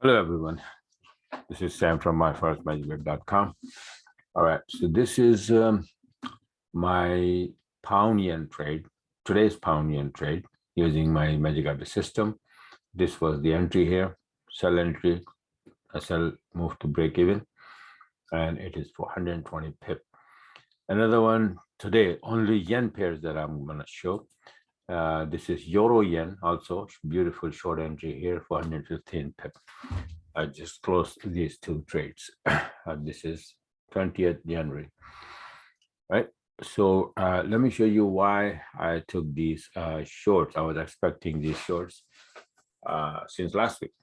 Hello, everyone. This is Sam from myforex.com. All right, so this is my pound yen trade, today's pound yen trade using my Magic Abbey system. This was the entry here, sell entry, a sell move to break even, and it is for 120 pip. Another one today, only yen pairs that I'm going to show. This is Euro yen, also beautiful short entry here for 115 pip. I just closed these two trades. This is 20th January, right? So let me show you why I took these shorts. I was expecting these shorts since last week.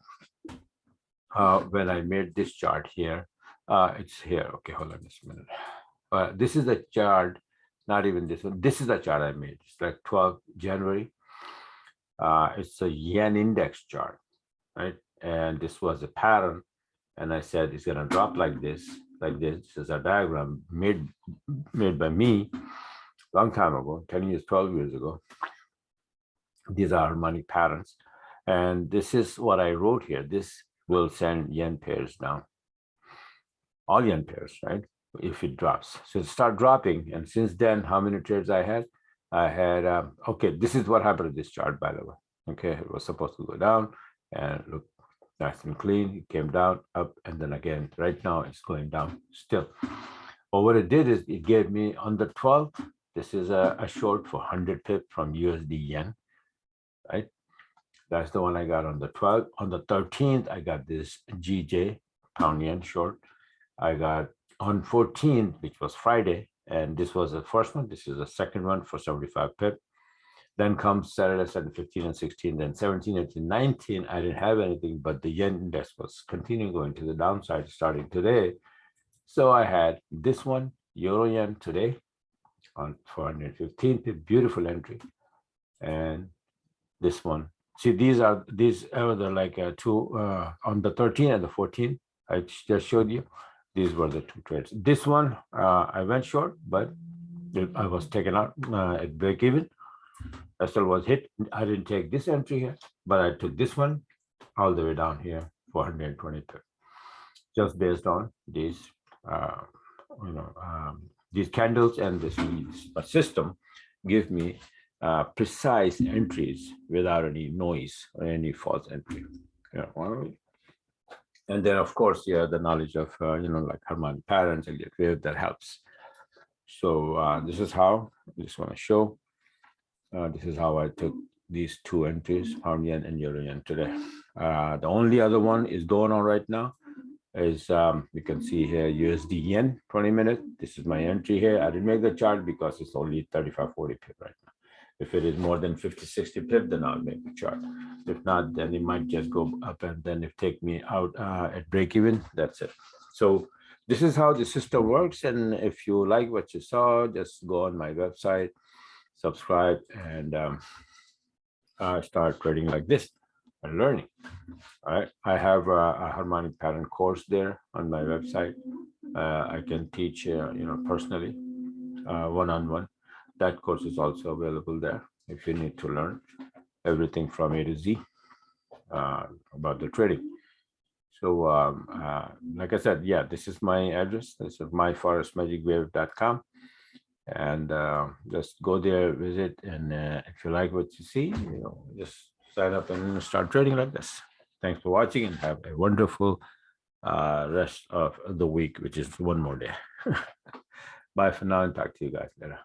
When I made this chart here, it's here. Okay, hold on just a minute. This is the chart, not even this one. This is the chart I made. It's like 12th January. It's a yen index chart, right? And this was a pattern, and I said it's gonna drop like this, like this. This is a diagram made by me long time ago, 10 years, 12 years ago. These are money patterns, and this is what I wrote here. This will send yen pairs down, all yen pairs, right? If it drops, so it start dropping. And since then, how many trades I had? Okay, this is what happened to this chart, by the way. Okay, it was supposed to go down, and look, nice and clean. It came down, up, and then again. Right now, it's going down still. But what it did is it gave me on the 12th. This is a short for 100 pip from USD yen, right? That's the one I got on the 12th. On the 13th, I got this GJ pound yen short. I got on 14th, which was Friday, and this was the first one. This is the second one for 75 pip. Then comes Saturday, 15 and 16, then 17, 18, 19. I didn't have anything, but the yen index was continuing going to the downside starting today. So I had this one, Euro yen today on 415, beautiful entry. And this one. See, these are the like two on the 13 and the 14. I just showed you. These were the two trades. This one, I went short, but I was taken out at break even. SL was hit. I didn't take this entry here, but I took this one all the way down here, 420 pip, just based on these, these candles and this system give me precise entries without any noise or any false entry. And then, of course, the knowledge of like harmonic patterns and wave that helps. So this is how I just want to show. This is how I took these two entries, pound yen and euro yen today. The only other one is going on right now is you can see here USD yen 20 minutes. This is my entry here. I didn't make the chart because it's only 35-40 pip right now. If it is more than 50-60 pip, then I'll make the chart. If not, then it might just go up, and then if take me out at break even, that's it. So this is how the system works. And if you like what you saw, just go on my website, subscribe, and start trading like this and learning. All right, I have a harmonic pattern course there on my website. I can teach personally, one-on-one. That course is also available there if you need to learn everything from A to Z about the trading. So like I said, this is my address. This is myforex.com. And just go there, visit, and if you like what you see, just sign up and start trading like this. Thanks for watching, and have a wonderful rest of the week, which is one more day. Bye for now, and talk to you guys later.